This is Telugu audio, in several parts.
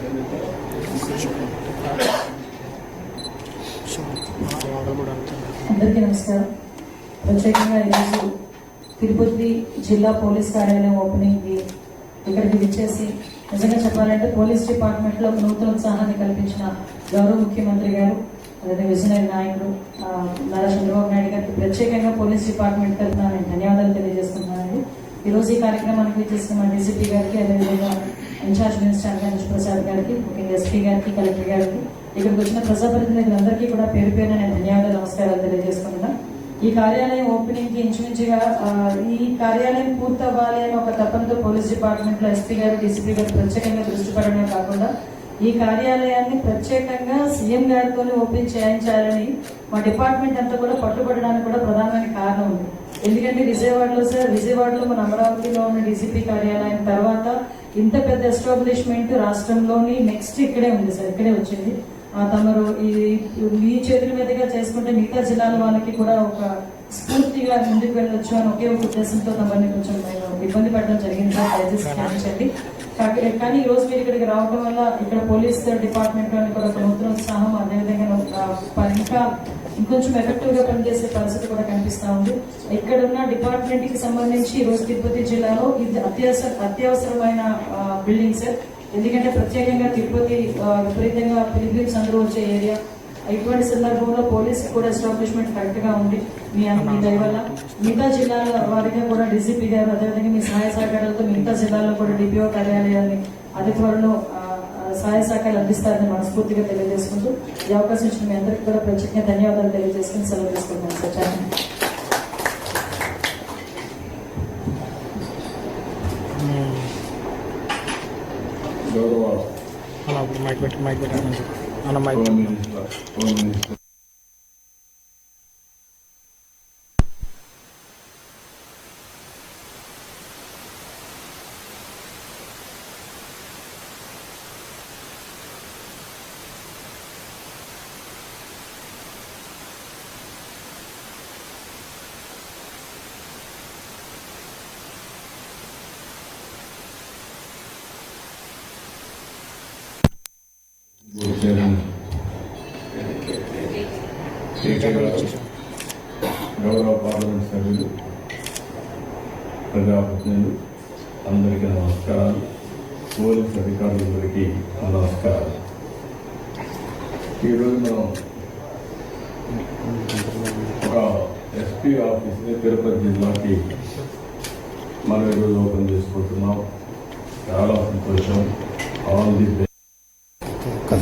అందరికీ నమస్కారం. ప్రత్యేకంగా ఈరోజు తిరుపతి జిల్లా పోలీస్ కార్యాలయం ఓపెనింగ్కి ఇక్కడికి విచ్చేసి నిజంగా చెప్పాలంటే పోలీస్ డిపార్ట్మెంట్లో ఒక నూతన ఉత్సాహాన్ని కల్పించిన గౌరవ ముఖ్యమంత్రి గారు, అదే విజయనగర నాయకుడు నారా చంద్రబాబు నాయుడు గారికి ప్రత్యేకంగా పోలీస్ డిపార్ట్మెంట్ తరఫున నేను ధన్యవాదాలు తెలియజేస్తున్నానండి. ఈరోజు ఈ కార్యక్రమానికి విచ్చేసిన మా డీసీపీ గారికి, అదేవిధంగా ఇన్ఛార్జ్ మినిస్టర్ గణేష్ ప్రసాద్ గారికి, ముఖ్యంగా ఎస్పీ గారికి, కలెక్టర్ గారికి, ఇక్కడికి వచ్చిన ప్రజాప్రతినిధులందరికీ కూడా పేరు పేరున నేను ధన్యవాదాలు, నమస్కారాలు తెలియజేసుకున్నాను. ఈ కార్యాలయం ఓపెనింగ్ కి ఇంచుమించుగా ఈ కార్యాలయం పూర్తవ్వాలి అని ఒక తపనతో పోలీస్ డిపార్ట్మెంట్ లో ఎస్పీ గారు, డీసీపీ గారు ప్రత్యేకంగా దృష్టి పడడమే కాకుండా ఈ కార్యాలయాన్ని ప్రత్యేకంగా సీఎం గారితో ఓపెన్ చేయించాలని మా డిపార్ట్మెంట్ అంతా కూడా పట్టుబడడానికి కూడా ప్రధానమైన కారణం ఉంది. ఎందుకంటే విజయవాడలో మన అమరావతిలో ఉన్న డీసీపీ కార్యాలయం తర్వాత ఇంత పెద్ద ఎస్టాబ్లిష్మెంట్ రాష్ట్రంలోని నెక్స్ట్ ఇక్కడే ఉంది సార్, ఇక్కడే వచ్చింది. తమరు ఈ చేతుల మీదుగా చేసుకుంటే మిగతా జిల్లాల వాళ్ళకి కూడా ఒక స్ఫూర్తిగా ముందుకు వెళ్ళొచ్చు అని ఒకే ఒక ఉద్దేశంతో తమని కొంచెం ఇబ్బంది పడడం జరిగింది సార్, దయచేసి క్షమించండి. కానీ ఈ రోజు మీరు ఇక్కడికి రావడం వల్ల ఇక్కడ పోలీస్ డిపార్ట్మెంట్ లోని కూడా ఒక నూతన ఉత్సాహం, అదేవిధంగా ఇంకా ఇంకొంచెం ఎఫెక్టివ్ గా పనిచేసే పరిస్థితి కూడా కనిపిస్తా ఉంది. ఇక్కడ ఉన్న డిపార్ట్మెంట్ కి సంబంధించి ఈ రోజు తిరుపతి జిల్లాలో ఇది అత్యవసరమైన బిల్డింగ్ సార్. ఎందుకంటే ప్రత్యేకంగా తిరుపతి విపరీతంగా పిలిగ్రిమ్స్ అందరూ వచ్చే ఏరియా. ఇటువంటి సందర్భంలో పోలీస్ కూడా ఎస్టాబ్లిష్మెంట్ కరెక్ట్ గా ఉంది. మీ దయ వల్ల మిగతా జిల్లాల వారిగా కూడా డీసీపీ గారు, అదేవిధంగా మీ సహాయ సహకారాలతో మిగతా జిల్లాల్లో కూడా డిపిఓ కార్యాలయాన్ని అతి త్వరలో సహాయ సహకారాలు అందిస్తారని మనస్ఫూర్తిగా తెలియజేసుకుంటూ ఈ అవకాశం ఇచ్చిన మీ అందరికీ కూడా ప్రత్యేకంగా ధన్యవాదాలు తెలియజేసుకుని సెలవు తీసుకుంటున్నాను సార్. గౌరవ పార్లమెంట్ సభ్యులు, ప్రజాప్రతినిధులు అందరికీ నమస్కారాలు. పోలీస్ అధికారులందరికీ నమస్కారాలు. ఈరోజు మనం ఒక ఎస్పీ ఆఫీస్ని తిరుపతి జిల్లాకి మనం ఈరోజు ఓపెన్ చేసుకుంటున్నాం. చాలా సంతోషం. ఆల్ ది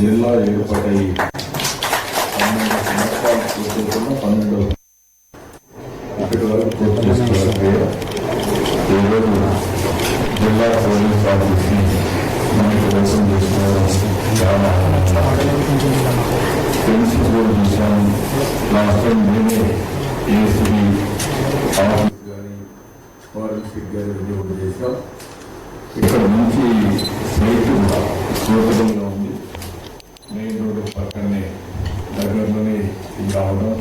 జిల్లా ఏర్పడి 12 సంవత్సరాలు పూర్తవుతున్న 12 ఇప్పటి వరకు పూర్తి చేసుకోవాలి. ఈరోజు జిల్లా పోలీస్ ఆఫీస్ని మనకి ఓపెన్ చేసుకోవడం చాలా ప్రిన్సిపల్ చూసాము. లాస్ట్ టైం నేనే ఏసీబీ ఆఫీస్ కానీ ఫారెన్సిక్ కానీ ఓపెన్ చేశాం. ఇక్కడ నుంచి సైట్ సూపరంగా ఉంది. మెయిన్ రోడ్డు పక్కనే దగ్గరలోనే రావడం,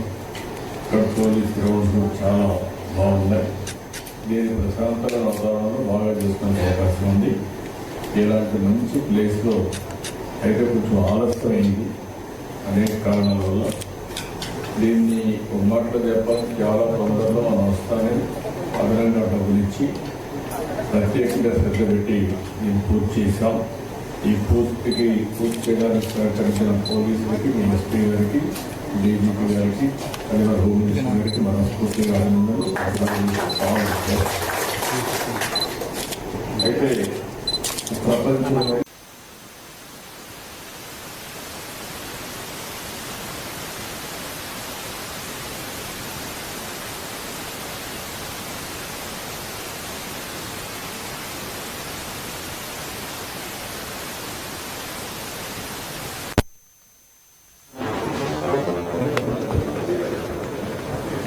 ఇక్కడ పోలీస్ గ్రౌండ్స్ చాలా బాగున్నాయి. దీని ప్రశాంతత వాతావరణంలో బాగా చేసుకునే అవకాశం ఉంది. ఇలాంటి మంచి ప్లేస్లో అయితే కొంచెం ఆలస్యమైంది అనేక కారణాల వల్ల. దీన్ని ఒక మాటలో చెప్పాలని చాలా తొందరలో మనం వస్తానే అదనంగా డబ్బులు ఇచ్చి ప్రత్యేకంగా శ్రద్ధ పెట్టి దీన్ని పూర్తి చేశాం. ఈ పూర్తి చేయడానికి సహకరించిన పోలీసులకి, మీ ఎస్పీ గారికి, డీజీపీ గారికి, అదే హోమ్ మినిస్టర్ గారికి మనస్ఫూర్తిగా అయితే ప్రపంచంలో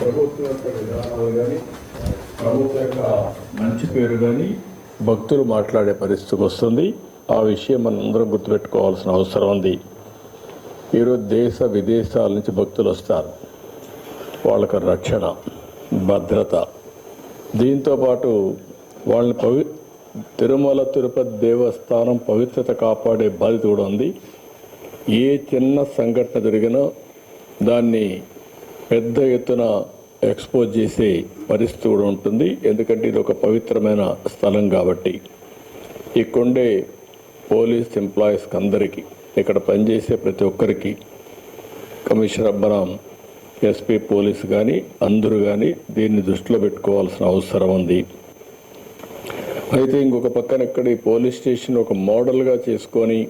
ప్రభుత్వ యొక్క విధానాలు కానీ ప్రభుత్వ యొక్క మంచి పేరు కానీ భక్తులు మాట్లాడే పరిస్థితికి వస్తుంది. ఆ విషయం మనందరం గుర్తుపెట్టుకోవాల్సిన అవసరం ఉంది. ఈరోజు దేశ విదేశాల నుంచి భక్తులు వస్తారు. వాళ్ళకి రక్షణ, భద్రత, దీంతోపాటు వాళ్ళని తిరుమల తిరుపతి దేవస్థానం పవిత్రత కాపాడే బాధ్యత కూడా ఉంది. ఏ చిన్న సంఘటన జరిగినా దాన్ని పెద్ద ఎత్తున ఎక్స్పోజ్ చేసే పరిస్థితి కూడా ఉంటుంది. ఎందుకంటే ఇది ఒక పవిత్రమైన స్థలం కాబట్టి. ఇక్కడే పోలీస్ ఎంప్లాయీస్కి అందరికీ, ఇక్కడ పనిచేసే ప్రతి ఒక్కరికి, కమిషనర్ అబ్బరాం, ఎస్పీ పోలీసు కానీ అందరూ కానీ దీన్ని దృష్టిలో పెట్టుకోవాల్సిన అవసరం ఉంది. అయితే ఇంకొక పక్కన ఇక్కడ ఈ పోలీస్ స్టేషన్ ఒక మోడల్గా చేసుకొని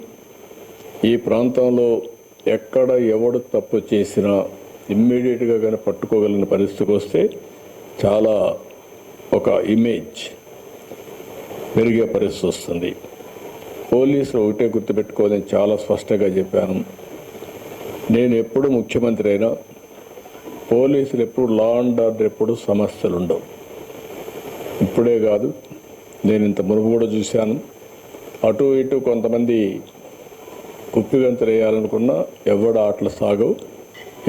ఈ ప్రాంతంలో ఎక్కడ ఎవడు తప్పు చేసినా ఇమ్మీడియట్గా కానీ పట్టుకోగలిగిన పరిస్థితికి వస్తే చాలా ఒక ఇమేజ్ పెరిగే పరిస్థితి వస్తుంది. పోలీసులు ఒకటే గుర్తుపెట్టుకోవాలని చాలా స్పష్టంగా చెప్పాను. నేను ఎప్పుడు ముఖ్యమంత్రి అయినా పోలీసులు ఎప్పుడు లా అండ్ ఆర్డర్ ఎప్పుడు సమస్యలు ఉండవు. ఇప్పుడే కాదు, నేను ఇంత మునుపు కూడా చూశాను. అటు ఇటు కొంతమంది కుప్పిగంతులు వేయాలనుకున్నా ఎవడు ఆటలు సాగవు.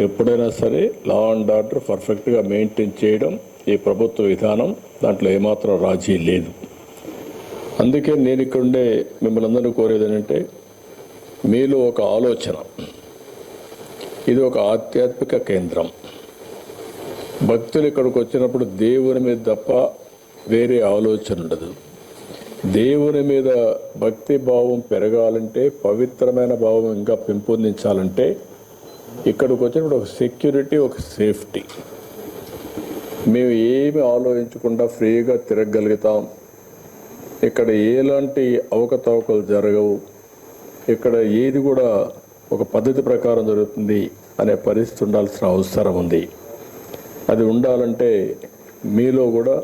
ఎప్పుడైనా సరే లా అండ్ ఆర్డర్ పర్ఫెక్ట్గా మెయింటైన్ చేయడం ఈ ప్రభుత్వ విధానం, దాంట్లో ఏమాత్రం రాజీ లేదు. అందుకే నేను ఇక్కడుండే మిమ్మల్ని అందరూ కోరేది ఏంటంటే, మీలో ఒక ఆలోచన, ఇది ఒక ఆధ్యాత్మిక కేంద్రం. భక్తులు ఇక్కడికి వచ్చినప్పుడు దేవుని మీద తప్ప వేరే ఆలోచన ఉండదు. దేవుని మీద భక్తి భావం పెరగాలంటే, పవిత్రమైన భావం ఇంకా పెంపొందించాలంటే ఇక్కడికి వచ్చినప్పుడు ఒక సెక్యూరిటీ, ఒక సేఫ్టీ. మేము ఏమి ఆలోచించకుండా ఫ్రీగా తిరగగలుగుతాం. ఇక్కడ ఎలాంటి అవకతవకలు జరగవు. ఇక్కడ ఏది కూడా ఒక పద్ధతి ప్రకారం జరుగుతుంది అనే పరిస్థితి ఉండాల్సిన అవసరం ఉంది. అది ఉండాలంటే మీలో కూడా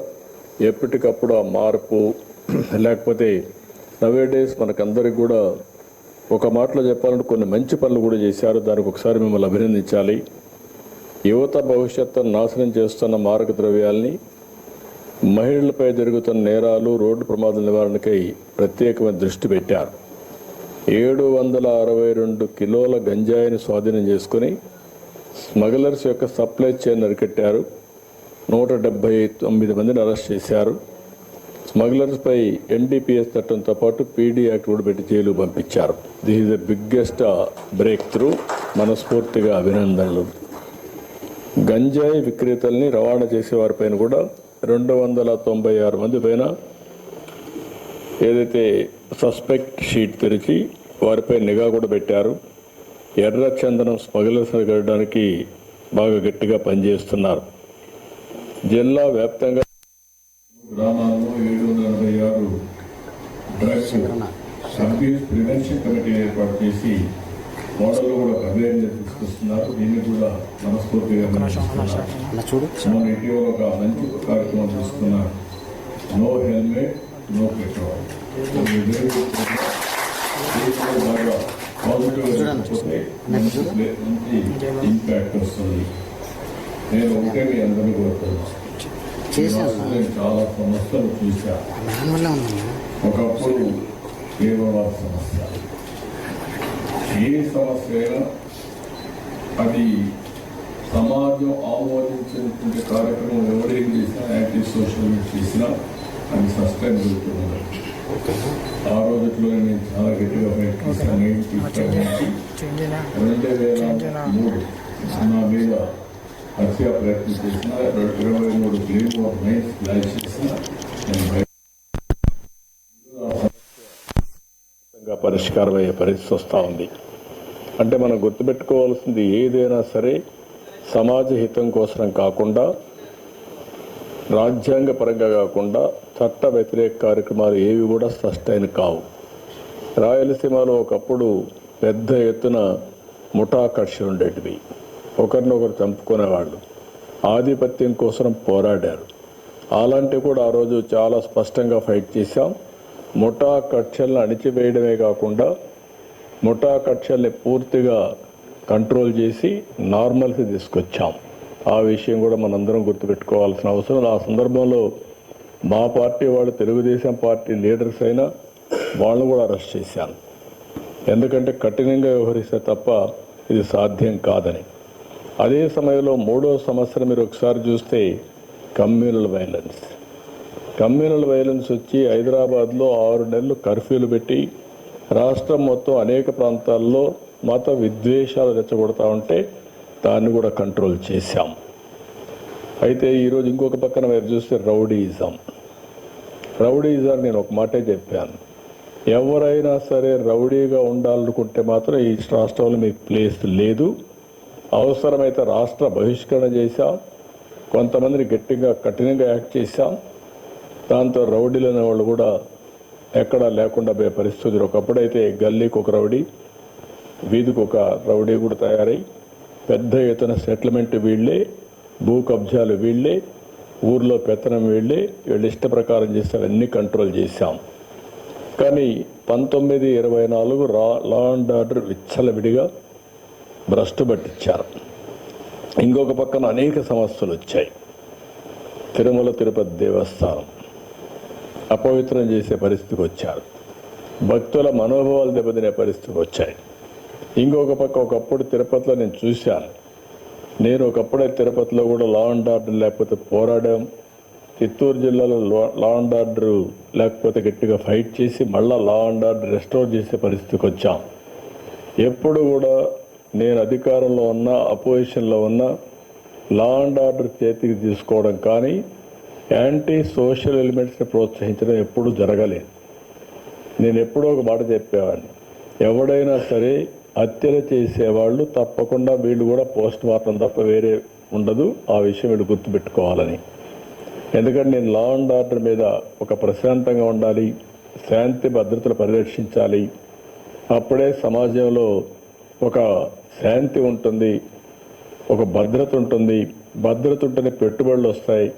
ఎప్పటికప్పుడు ఆ మార్పు, లేకపోతే నవేడేస్ మనకందరికి కూడా ఒక మాటలో చెప్పాలంటే కొన్ని మంచి పనులు కూడా చేశారు. దానికి ఒకసారి మిమ్మల్ని అభినందించాలి. యువత భవిష్యత్తును నాశనం చేస్తున్న మారక ద్రవ్యాల్ని, మహిళలపై జరుగుతున్న నేరాలు, రోడ్డు ప్రమాదాల నివారణకై ప్రత్యేకమైన దృష్టి పెట్టారు. 762 కిలోల గంజాయిని స్వాధీనం చేసుకుని స్మగ్లర్స్ యొక్క సప్లై చైన్ అరికట్టారు. 179 మందిని అరెస్ట్ చేశారు. స్మగ్లర్స్పై ఎన్డీపీఎస్ చట్టంతో పాటు పీడీ యాక్ట్ కూడా పెట్టి జైలు పంపించారు. This is the biggest break through. మనస్ఫూర్తిగా అభినందనలు. గంజాయి విక్రేతల్ని రవాణా చేసేవారిపైన కూడా 296 మంది పైన ఏదైతే సస్పెక్ట్ షీట్ తెరిచి వారిపై నిఘా కూడా పెట్టారు. ఎర్ర చందనం స్మగ్లర్స్ అరికట్టడానికి బాగా గట్టిగా పనిచేస్తున్నారు. జిల్లా వ్యాప్తంగా గ్రామాల్లో 786 డ్రగ్స్ అబ్యూస్ ప్రివెన్షన్ కమిటీ ఏర్పాటు చేసి మోడల్లో కూడా అవేర్నెస్ తీసుకొస్తున్నారు. దీన్ని కూడా మనస్ఫూర్తిగా మన ఇటీవల ఒక మంచి కార్యక్రమం తీసుకున్నారు. No helmet no petrol. బాగా పాజిటివ్ మంచి ఇంపాక్ట్ వస్తుంది. నేను ఒకటే మీ అందరినీ కోరుతున్నాను. చాలా సమస్యలు చూశాను. ఒకప్పుడు తీవ్రవాద సమస్య, ఏ సమస్య అయినా అది సమాజం ఆమోదించినటువంటి కార్యక్రమం ఎవరేం చేసినా, యాంటీ సోషల్ చేసినా అది సస్టైన్ జరుగుతుంది. ఆ రోజుల్లో నేను చాలా గట్టిగా ప్రయత్నిస్తాను. 2003 నా మీద హత్య ప్రయత్నం చేసిన, 23 క్లీన్ ఆఫ్ మైన్స్ ప్లాన్ చేసిన పరిష్కారం అయ్యే పరిస్థితి వస్తూ ఉంది. అంటే మనం గుర్తుపెట్టుకోవాల్సింది, ఏదైనా సరే సమాజ హితం కోసం కాకుండా, రాజ్యాంగ పరంగా కాకుండా చట్ట వ్యతిరేక కార్యక్రమాలు ఏవి కూడా సస్టైన్ కావు. రాయలసీమలో ఒకప్పుడు పెద్ద ఎత్తున ముఠా కక్షలు ఉండేటివి. ఒకరినొకరు చంపుకునేవాళ్ళు, ఆధిపత్యం కోసం పోరాడారు. అలాంటివి కూడా ఆ రోజు చాలా స్పష్టంగా ఫైట్ చేశాం. ముఠా కక్షలను అణిచివేయడమే కాకుండా ముఠా కక్షల్ని పూర్తిగా కంట్రోల్ చేసి నార్మల్కి తీసుకొచ్చాం. ఆ విషయం కూడా మనందరం గుర్తుపెట్టుకోవాల్సిన అవసరం. ఆ సందర్భంలో మా పార్టీ వాళ్ళు, తెలుగుదేశం పార్టీ లీడర్స్ అయినా వాళ్ళు కూడా అరెస్ట్ చేశాను. ఎందుకంటే కఠినంగా వ్యవహరిస్తే తప్ప ఇది సాధ్యం కాదని. అదే సమయంలో 3వ సమస్యను మీరు ఒకసారి చూస్తే కమ్యూనల్ వైలెన్స్. కమ్యూనల్ వైలెన్స్ వచ్చి హైదరాబాద్లో 6 నెలలు కర్ఫ్యూలు పెట్టి రాష్ట్రం మొత్తం అనేక ప్రాంతాల్లో మత విద్వేషాలు రెచ్చగొడతా ఉంటే దాన్ని కూడా కంట్రోల్ చేశాం. అయితే ఈరోజు ఇంకొక పక్కన మీరు చూస్తే రౌడీయిజం నేను ఒక మాటే చెప్పాను. ఎవరైనా సరే రౌడీగా ఉండాలనుకుంటే మాత్రం ఈ రాష్ట్రంలో మీకు ప్లేస్ లేదు. అవసరమైతే రాష్ట్ర బహిష్కరణ చేశాం, కొంతమందిని గట్టిగా కఠినంగా యాక్ట్ చేశాం. దాంతో రౌడీలు అనేవాళ్ళు కూడా ఎక్కడా లేకుండా పోయే పరిస్థితులు. ఒకప్పుడైతే గల్లీకి ఒక రౌడీ, వీధికి ఒక రౌడీ కూడా తయారై పెద్ద ఎత్తున సెటిల్మెంట్ వీళ్ళే, భూ కబ్జాలు వీళ్ళే, ఊర్లో పెత్తనం వీళ్ళే, వీళ్ళు ఇష్ట ప్రకారం చేస్తే అవన్నీ కంట్రోల్ చేశాం. కానీ 1924 లా అండ్ ఆర్డర్ విచ్చలవిడిగా భ్రష్టు పట్టించారు. ఇంకొక పక్కన అనేక సమస్యలు వచ్చాయి. తిరుమల తిరుపతి దేవస్థానం అపవిత్రం చేసే పరిస్థితికి వచ్చారు. భక్తుల మనోభావాలు దెబ్బతినే పరిస్థితికి వచ్చాయి. ఇంకొక పక్క ఒకప్పుడు తిరుపతిలో నేను చూశాను. నేను ఒకప్పుడే తిరుపతిలో కూడా లా అండ్ ఆర్డర్ లేకపోతే పోరాడాం. చిత్తూరు జిల్లాలో లా అండ్ ఆర్డర్ లేకపోతే గట్టిగా ఫైట్ చేసి మళ్ళా లా అండ్ ఆర్డర్ రెస్టోర్ చేసే పరిస్థితికి వచ్చాం. ఎప్పుడు కూడా నేను అధికారంలో ఉన్నా, అపోజిషన్లో ఉన్నా లా అండ్ ఆర్డర్ చేతికి తీసుకోవడం కానీ యాంటీ సోషల్ ఎలిమెంట్స్ని ప్రోత్సహించడం ఎప్పుడూ జరగలేదు. నేను ఎప్పుడో ఒక మాట చెప్పేవాడిని, ఎవడైనా సరే హత్యలు చేసేవాళ్ళు తప్పకుండా వీళ్ళు కూడా పోస్ట్ మార్టం తప్ప వేరే ఉండదు. ఆ విషయం వీళ్ళు గుర్తుపెట్టుకోవాలని. ఎందుకంటే నేను లా అండ్ ఆర్డర్ మీద ఒక ప్రశాంతంగా ఉండాలి, శాంతి భద్రతలు పరిరక్షించాలి. అప్పుడే సమాజంలో ఒక శాంతి ఉంటుంది, ఒక భద్రత ఉంటుంది. భద్రత ఉంటేనే పెట్టుబడులు వస్తాయి.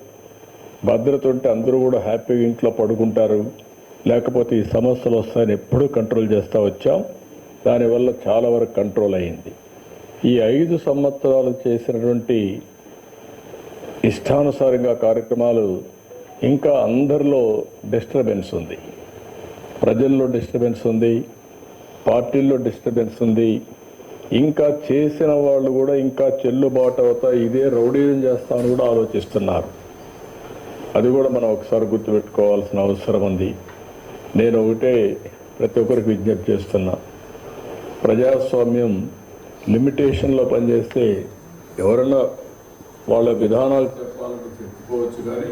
భద్రత ఉంటే అందరూ కూడా హ్యాపీగా ఇంట్లో పడుకుంటారు. లేకపోతే ఈ సమస్యలు వస్తాయని ఎప్పుడూ కంట్రోల్ చేస్తూ వచ్చాం. దానివల్ల చాలా వరకు కంట్రోల్ అయింది. ఈ 5 సంవత్సరాలు చేసినటువంటి ఇష్టానుసారంగా కార్యక్రమాలు ఇంకా అందరిలో డిస్టర్బెన్స్ ఉంది. ప్రజల్లో డిస్టర్బెన్స్ ఉంది, పార్టీల్లో డిస్టర్బెన్స్ ఉంది. ఇంకా చేసిన వాళ్ళు కూడా ఇంకా చెల్లుబాటు అవుతా ఇదే రౌడీజం చేస్తామని కూడా ఆలోచిస్తున్నారు. అది కూడా మనం ఒకసారి గుర్తుపెట్టుకోవాల్సిన అవసరం ఉంది. నేను ఒకటే ప్రతి ఒక్కరికి విజ్ఞప్తి చేస్తున్నా, ప్రజాస్వామ్యం లిమిటేషన్లో పనిచేస్తే ఎవరైనా వాళ్ళ విధానాలు చెప్పాలంటే చెప్పుకోవచ్చు, కానీ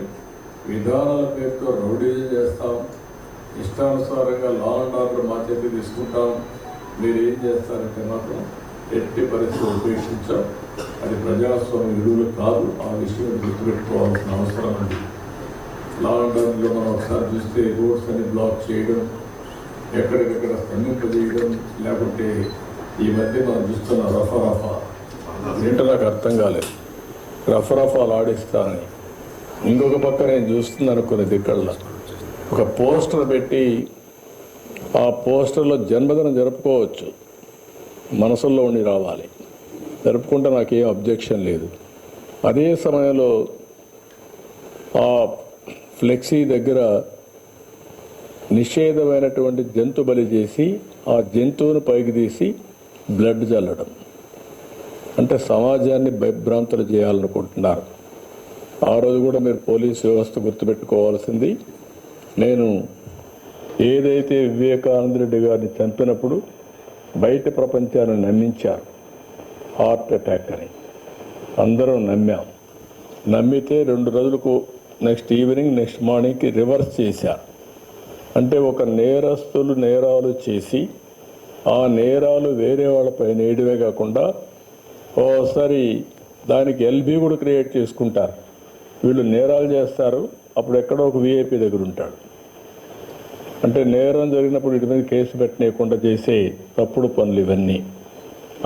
విధానాల పేరుతో రౌడీజం చేస్తాం, ఇష్టానుసారంగా లా అండ్ ఆర్డర్ మా చేతి తీసుకుంటాం, మీరు ఏం చేస్తారంటే మాత్రం ఎట్టి పరిస్థితులు ఉపేక్షించాం. అది ప్రజాస్వామ్య విలువలు కాదు. ఆ విషయం గుర్తుపెట్టుకోవాల్సిన అవసరం ఉంది. లా అండ్ ఆర్డర్లో మనం ఒకసారి చూస్తే రోడ్స్ అని బ్లాక్ చేయడం, ఎక్కడికక్కడ స్తంభింపజేయడం, లేకుంటే ఈ మధ్య మనం చూస్తున్న రఫా ఏంటో నాకు అర్థం కాలేదు. రఫాలు ఆడిస్తానని ఇంకొక పక్క నేను చూస్తున్నాను కొన్ని దిక్కల్లో ఒక పోస్టర్ పెట్టి ఆ పోస్టర్లో జన్మదినం జరుపుకోవచ్చు, మనసుల్లో ఉండి రావాలి, జరుపుకుంటే నాకేం అబ్జెక్షన్ లేదు. అదే సమయంలో ఆ ఫ్లెక్సీ దగ్గర నిషేధమైనటువంటి జంతు బలి చేసి ఆ జంతువును పైకి తీసి బ్లడ్ చల్లడం అంటే సమాజాన్ని భయభ్రాంతులు చేయాలనుకుంటున్నారు. ఆ రోజు కూడా మీరు పోలీసు వ్యవస్థ గుర్తుపెట్టుకోవాల్సింది, నేను ఏదైతే వివేకానంద రెడ్డి గారిని చంపినప్పుడు బయట ప్రపంచాన్ని నమ్మించారు హార్ట్ అటాక్ అని, అందరం నమ్మాం. నమ్మితే 2 రోజులకు నెక్స్ట్ ఈవినింగ్ నెక్స్ట్ మార్నింగ్కి రివర్స్ చేశారు. అంటే ఒక నేరస్తులు నేరాలు చేసి ఆ నేరాలు వేరే వాళ్ళపై నేయడమే కాకుండా ఓసారి దానికి ఎల్బీ కూడా క్రియేట్ చేసుకుంటారు. వీళ్ళు నేరాలు చేస్తారు, అప్పుడు ఎక్కడో ఒక విఐపి దగ్గర ఉంటాడు. అంటే నేరం జరిగినప్పుడు వీటి మీద కేసు పెట్టనీయకుండా చేసే తప్పుడు పనులు ఇవన్నీ.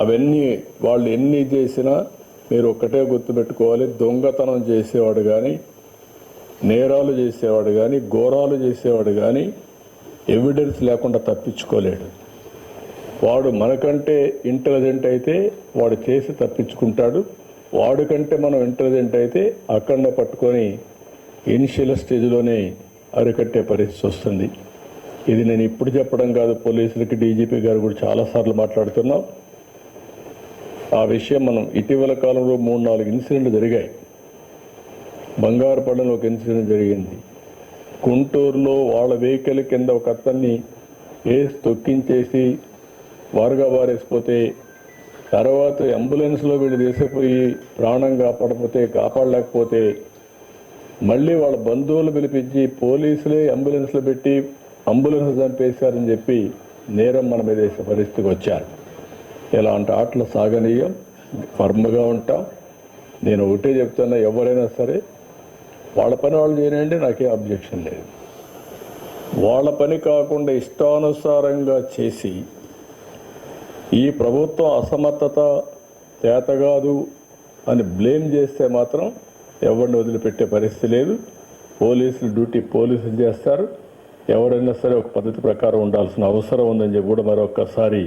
అవన్నీ వాళ్ళు ఎన్ని చేసినా మీరు ఒక్కటే గుర్తుపెట్టుకోవాలి, దొంగతనం చేసేవాడు కానీ, నేరాలు చేసేవాడు కానీ, ఘోరాలు చేసేవాడు కానీ ఎవిడెన్స్ లేకుండా తప్పించుకోలేడు. వాడు మనకంటే ఇంటెలిజెంట్ అయితే వాడు చేసి తప్పించుకుంటాడు. వాడికంటే మనం ఇంటెలిజెంట్ అయితే అక్కడ పట్టుకొని ఇనిషియల్ స్టేజ్లోనే అరికట్టే పరిస్థితి వస్తుంది. ఇది నేను ఇప్పుడు చెప్పడం కాదు, పోలీసులకి డీజీపీ గారు కూడా చాలాసార్లు మాట్లాడుతున్నాం. ఆ విషయం మనం ఇటీవల కాలంలో 3-4 ఇన్సిడెంట్లు జరిగాయి. బంగారుపల్లిలో ఒక ఇన్సిడెంట్ జరిగింది, గుంటూరులో వాళ్ళ వెహికల్ కింద ఒక అతన్ని వేసి తొక్కించేసి వారుగా వారేసిపోతే తర్వాత అంబులెన్స్లో వీళ్ళు తీసిపోయి ప్రాణం కాపాడలేకపోతే మళ్ళీ వాళ్ళ బంధువులు పిలిపించి పోలీసులే అంబులెన్స్లో పెట్టి అంబులెన్స్ చంపేశారని చెప్పి నేరం మన మీద వేసే పరిస్థితికి వచ్చారు. ఇలాంటి ఆటలు సాగనీయం, ఫర్మ్గా ఉంటాం. నేను ఒకటే చెప్తున్నా, ఎవరైనా సరే వాళ్ళ పని వాళ్ళు చేయనండి, నాకే అబ్జెక్షన్ లేదు. వాళ్ళ పని కాకుండా ఇష్టానుసారంగా చేసి ఈ ప్రభుత్వం అసమర్థత చేతగాదు అని బ్లేమ్ చేస్తే మాత్రం ఎవరిని వదిలిపెట్టే పరిస్థితి లేదు. పోలీసులు డ్యూటీ పోలీసులు చేస్తారు. ఎవరైనా సరే ఒక పద్ధతి ప్రకారం ఉండాల్సిన అవసరం ఉందని చెప్పి కూడా మరొకసారి